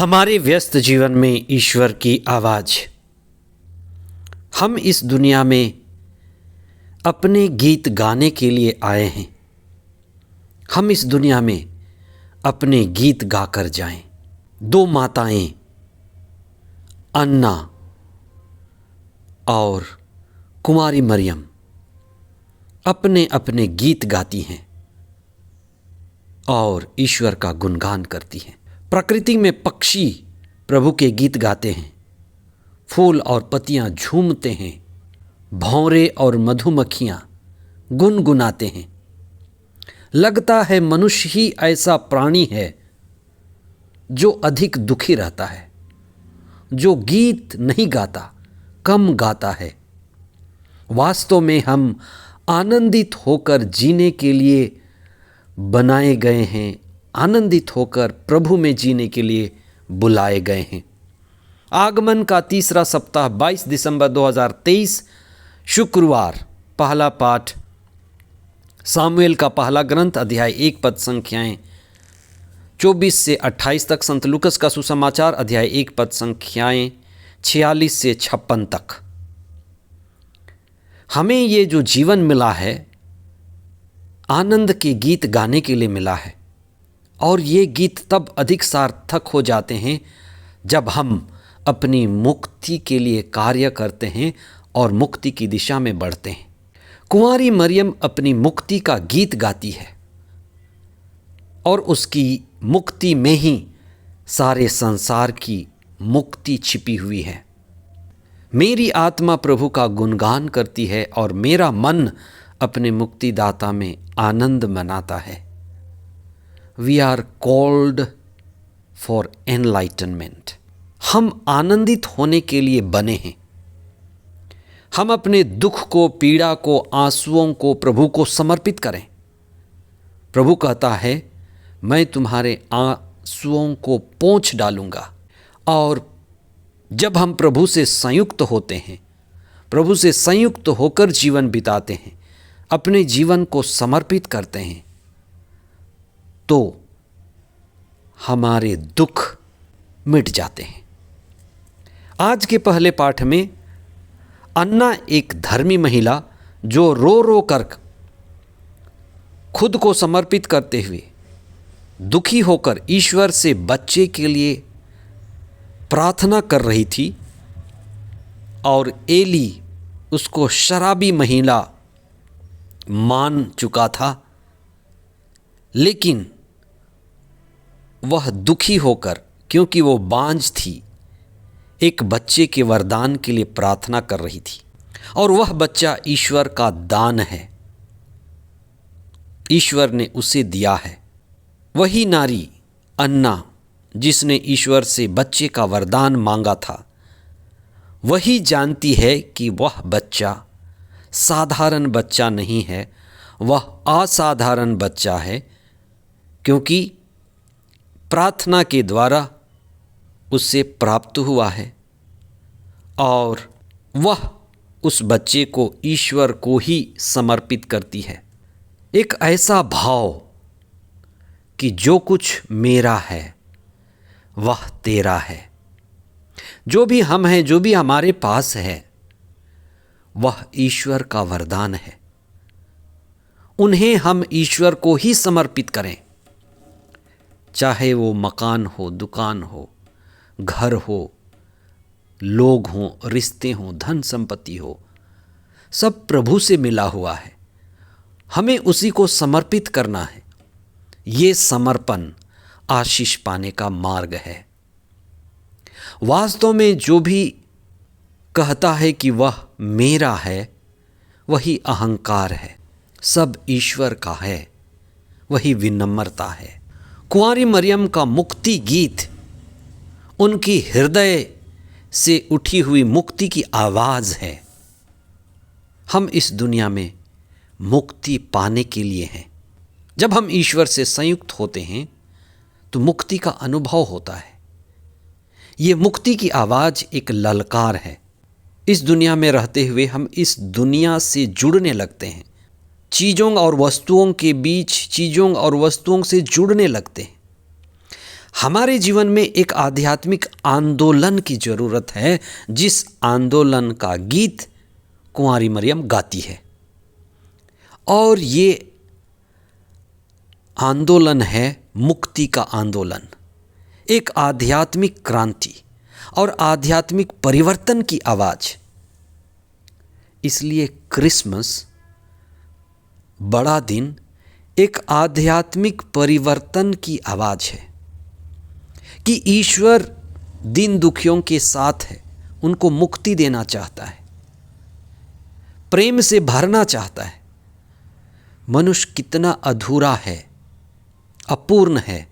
हमारे व्यस्त जीवन में ईश्वर की आवाज़। हम इस दुनिया में अपने गीत गाने के लिए आए हैं। हम इस दुनिया में अपने गीत गाकर जाएं। दो माताएं अन्ना और कुमारी मरियम अपने अपने गीत गाती हैं और ईश्वर का गुणगान करती हैं। प्रकृति में पक्षी प्रभु के गीत गाते हैं, फूल और पत्तियां झूमते हैं, भौरे और मधुमक्खियां गुनगुनाते हैं। लगता है मनुष्य ही ऐसा प्राणी है जो अधिक दुखी रहता है, जो गीत नहीं गाता, कम गाता है। वास्तव में हम आनंदित होकर जीने के लिए बनाए गए हैं, आनंदित होकर प्रभु में जीने के लिए बुलाए गए हैं। आगमन का तीसरा सप्ताह 22 दिसंबर 2023 शुक्रवार। पहला पाठ सामुएल का पहला ग्रंथ अध्याय 1 पद संख्याएं 24 से 28 तक, संत लूकस का सुसमाचार अध्याय 1 पद संख्याएं 46 से 56 तक। हमें ये जो जीवन मिला है आनंद के गीत गाने के लिए मिला है, और ये गीत तब अधिक सार्थक हो जाते हैं जब हम अपनी मुक्ति के लिए कार्य करते हैं और मुक्ति की दिशा में बढ़ते हैं। कुंवारी मरियम अपनी मुक्ति का गीत गाती है और उसकी मुक्ति में ही सारे संसार की मुक्ति छिपी हुई है। मेरी आत्मा प्रभु का गुणगान करती है और मेरा मन अपने मुक्तिदाता में आनंद मनाता है। We are called for enlightenment। हम आनंदित होने के लिए बने हैं। हम अपने दुख को, पीड़ा को, आंसुओं को प्रभु को समर्पित करें। प्रभु कहता है, मैं तुम्हारे आंसुओं को पोंछ डालूंगा। और जब हम प्रभु से संयुक्त होते हैं, प्रभु से संयुक्त होकर जीवन बिताते हैं, अपने जीवन को समर्पित करते हैं, तो हमारे दुख मिट जाते हैं। आज के पहले पाठ में अन्ना एक धर्मी महिला जो रो रो कर खुद को समर्पित करते हुए दुखी होकर ईश्वर से बच्चे के लिए प्रार्थना कर रही थी, और एली उसको शराबी महिला मान चुका था, लेकिन वह दुखी होकर, क्योंकि वो बांझ थी, एक बच्चे के वरदान के लिए प्रार्थना कर रही थी, और वह बच्चा ईश्वर का दान है, ईश्वर ने उसे दिया है। वही नारी अन्ना जिसने ईश्वर से बच्चे का वरदान मांगा था, वही जानती है कि वह बच्चा साधारण बच्चा नहीं है, वह असाधारण बच्चा है, क्योंकि प्रार्थना के द्वारा उसे प्राप्त हुआ है, और वह उस बच्चे को ईश्वर को ही समर्पित करती है। एक ऐसा भाव कि जो कुछ मेरा है वह तेरा है। जो भी हम हैं, जो भी हमारे पास है, वह ईश्वर का वरदान है। उन्हें हम ईश्वर को ही समर्पित करें, चाहे वो मकान हो, दुकान हो, घर हो, लोग हों, रिश्ते हों, धन संपत्ति हो, सब प्रभु से मिला हुआ है। हमें उसी को समर्पित करना है। ये समर्पण आशीष पाने का मार्ग है। वास्तव में जो भी कहता है कि वह मेरा है, वही अहंकार है। सब ईश्वर का है, वही विनम्रता है। कुंवारी मरियम का मुक्ति गीत उनकी हृदय से उठी हुई मुक्ति की आवाज़ है। हम इस दुनिया में मुक्ति पाने के लिए हैं। जब हम ईश्वर से संयुक्त होते हैं तो मुक्ति का अनुभव होता है। ये मुक्ति की आवाज़ एक ललकार है। इस दुनिया में रहते हुए हम इस दुनिया से जुड़ने लगते हैं, चीज़ों और वस्तुओं के बीच, चीज़ों और वस्तुओं से जुड़ने लगते हैं। हमारे जीवन में एक आध्यात्मिक आंदोलन की ज़रूरत है, जिस आंदोलन का गीत कुंवारी मरियम गाती है। और ये आंदोलन है मुक्ति का आंदोलन, एक आध्यात्मिक क्रांति और आध्यात्मिक परिवर्तन की आवाज़। इसलिए क्रिसमस बड़ा दिन एक आध्यात्मिक परिवर्तन की आवाज़ है कि ईश्वर दीन दुखियों के साथ है, उनको मुक्ति देना चाहता है, प्रेम से भरना चाहता है। मनुष्य कितना अधूरा है, अपूर्ण है।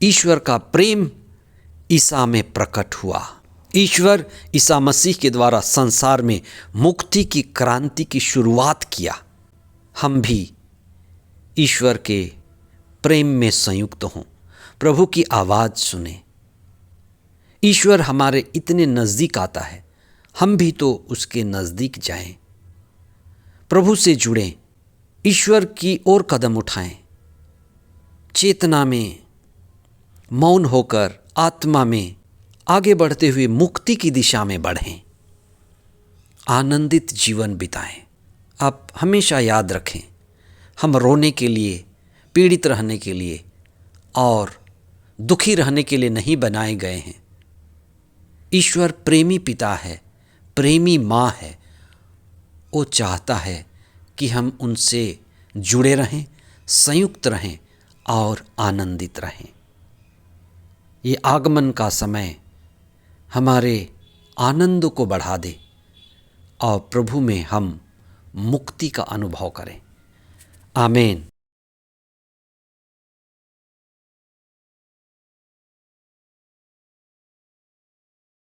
ईश्वर का प्रेम ईसा में प्रकट हुआ। ईश्वर ईसा मसीह के द्वारा संसार में मुक्ति की क्रांति की शुरुआत किया। हम भी ईश्वर के प्रेम में संयुक्त हों, प्रभु की आवाज़ सुने। ईश्वर हमारे इतने नज़दीक आता है, हम भी तो उसके नज़दीक जाएं, प्रभु से जुड़ें, ईश्वर की ओर कदम उठाएं, चेतना में मौन होकर आत्मा में आगे बढ़ते हुए मुक्ति की दिशा में बढ़ें, आनंदित जीवन बिताएं। आप हमेशा याद रखें, हम रोने के लिए, पीड़ित रहने के लिए और दुखी रहने के लिए नहीं बनाए गए हैं। ईश्वर प्रेमी पिता है, प्रेमी माँ है। वो चाहता है कि हम उनसे जुड़े रहें, संयुक्त रहें और आनंदित रहें। ये आगमन का समय हमारे आनंद को बढ़ा दे और प्रभु में हम मुक्ति का अनुभव करें। आमीन।